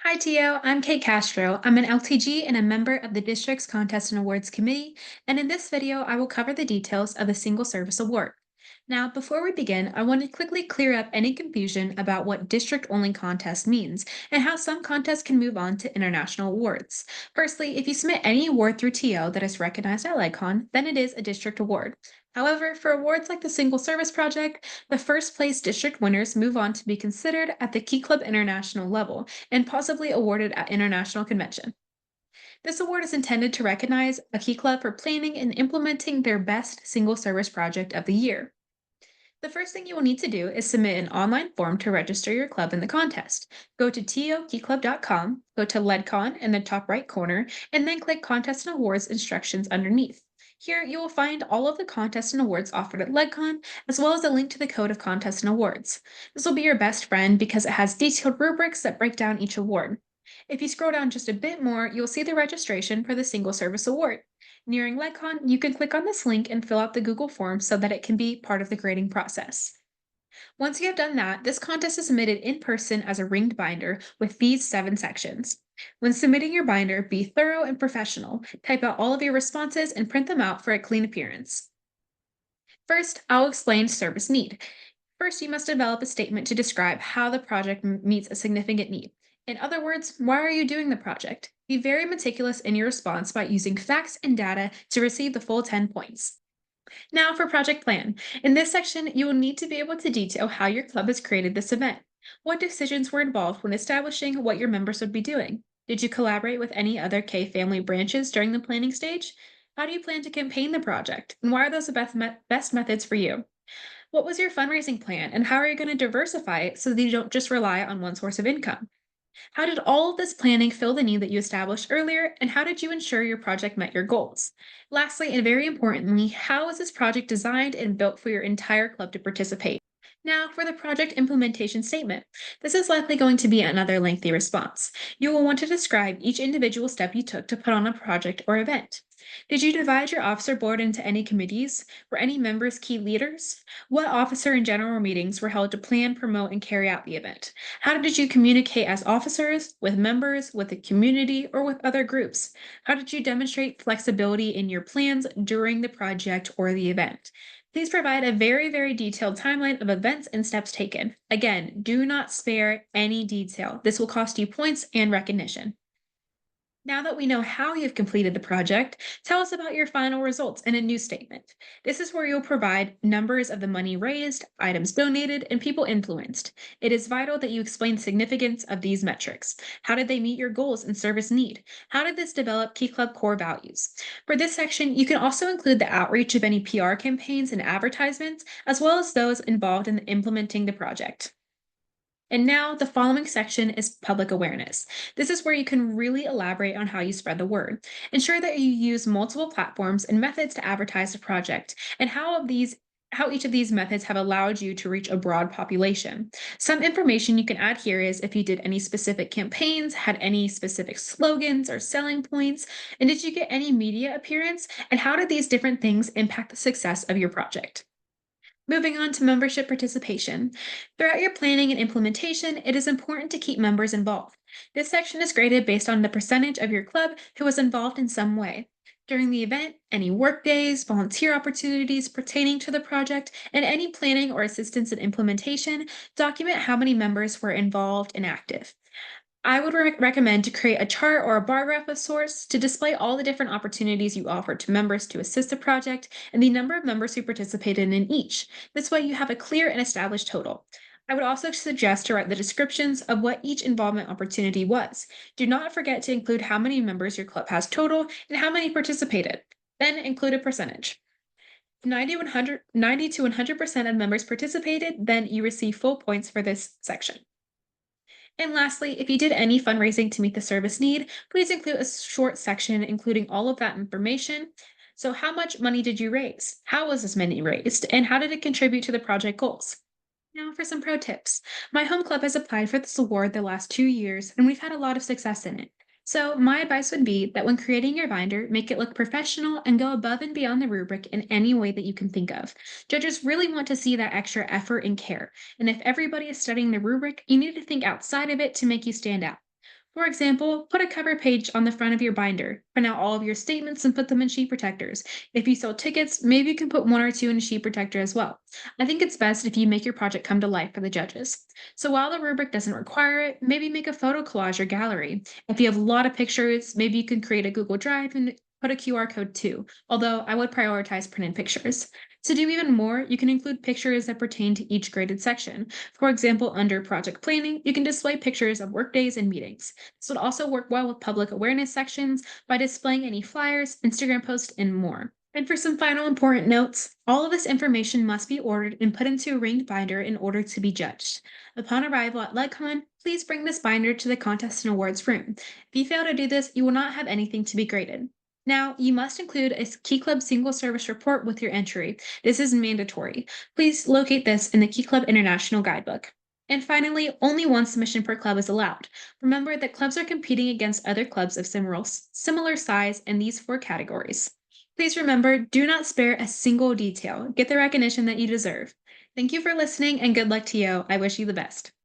Hi, Tio. I'm Kate Castro. I'm an LTG and a member of the district's Contest and Awards Committee, and in this video, I will cover the details of the Single Service Award. Now, before we begin, I want to quickly clear up any confusion about what district-only contest means and how some contests can move on to international awards. Firstly, if you submit any award through TO that is recognized at LegCon, then it is a district award. However, for awards like the Single Service Project, the first place district winners move on to be considered at the Key Club International level and possibly awarded at international convention. This award is intended to recognize a key club for planning and implementing their best single service project of the year. The first thing you will need to do is submit an online form to register your club in the contest. Go to tokeyclub.com, go to LEDCon in the top right corner, and then click Contest and Awards instructions underneath. Here, you will find all of the contests and awards offered at LEDCon, as well as a link to the Code of Contests and Awards. This will be your best friend because it has detailed rubrics that break down each award. If you scroll down just a bit more, you'll see the registration for the Single Service Award. Nearing LegCon, you can click on this link and fill out the Google form so that it can be part of the grading process. Once you have done that, this contest is submitted in person as a ringed binder with these 7 sections. When submitting your binder, be thorough and professional. Type out all of your responses and print them out for a clean appearance. First, I'll explain service need. First, you must develop a statement to describe how the project meets a significant need. In other words, why are you doing the project? Be very meticulous in your response by using facts and data to receive the full 10 points. Now for project plan. In this section, you will need to be able to detail how your club has created this event. What decisions were involved when establishing what your members would be doing? Did you collaborate with any other K family branches during the planning stage? How do you plan to campaign the project? And why are those the best methods for you? What was your fundraising plan, and how are you going to diversify it so that you don't just rely on one source of income? How did all of this planning fill the need that you established earlier, and how did you ensure your project met your goals? Lastly, and very importantly, how was this project designed and built for your entire club to participate? Now, for the project implementation statement. This is likely going to be another lengthy response. You will want to describe each individual step you took to put on a project or event. Did you divide your officer board into any committees? Were any members key leaders? What officer and general meetings were held to plan, promote, and carry out the event? How did you communicate as officers, with members, with the community, or with other groups? How did you demonstrate flexibility in your plans during the project or the event? Please provide a very detailed timeline of events and steps taken. Again, do not spare any detail. This will cost you points and recognition. Now that we know how you've completed the project, tell us about your final results in a news statement. This is where you'll provide numbers of the money raised, items donated, and people influenced. It is vital that you explain the significance of these metrics. How did they meet your goals and service need? How did this develop Key Club core values? For this section, you can also include the outreach of any PR campaigns and advertisements, as well as those involved in implementing the project. And now the following section is public awareness. This is where you can really elaborate on how you spread the word. Ensure that you use multiple platforms and methods to advertise the project and how each of these methods have allowed you to reach a broad population. Some information you can add here is if you did any specific campaigns, had any specific slogans or selling points, and did you get any media appearance, and how did these different things impact the success of your project? Moving on to membership participation. Throughout your planning and implementation, it is important to keep members involved. This section is graded based on the percentage of your club who was involved in some way. During the event, any work days, volunteer opportunities pertaining to the project, and any planning or assistance in implementation, document how many members were involved and active. I would recommend to create a chart or a bar graph of sorts to display all the different opportunities you offered to members to assist the project and the number of members who participated in each. This way you have a clear and established total. I would also suggest to write the descriptions of what each involvement opportunity was. Do not forget to include how many members your club has total and how many participated. Then include a percentage. If 90 to 100% of members participated, then you receive full points for this section. And lastly, if you did any fundraising to meet the service need, please include a short section including all of that information. So how much money did you raise? How was this money raised? And how did it contribute to the project goals? Now for some pro tips. My home club has applied for this award the last 2 years, and we've had a lot of success in it. So my advice would be that when creating your binder, make it look professional and go above and beyond the rubric in any way that you can think of. Judges really want to see that extra effort and care. And if everybody is studying the rubric, you need to think outside of it to make you stand out. For example, put a cover page on the front of your binder, print out all of your statements, and put them in sheet protectors. If you sell tickets, maybe you can put one or two in a sheet protector as well. I think it's best if you make your project come to life for the judges. So while the rubric doesn't require it, maybe make a photo collage or gallery. If you have a lot of pictures, maybe you can create a Google Drive and put a QR code too, although I would prioritize printed pictures. To do even more, you can include pictures that pertain to each graded section. For example, under project planning, you can display pictures of workdays and meetings. This would also work well with public awareness sections by displaying any flyers, Instagram posts, and more. And for some final important notes, all of this information must be ordered and put into a ringed binder in order to be judged. Upon arrival at LegCon, please bring this binder to the contest and awards room. If you fail to do this, you will not have anything to be graded. Now, you must include a Key Club single service report with your entry. This is mandatory. Please locate this in the Key Club International Guidebook. And finally, only one submission per club is allowed. Remember that clubs are competing against other clubs of similar size in these four categories. Please remember, do not spare a single detail. Get the recognition that you deserve. Thank you for listening and good luck to you. I wish you the best.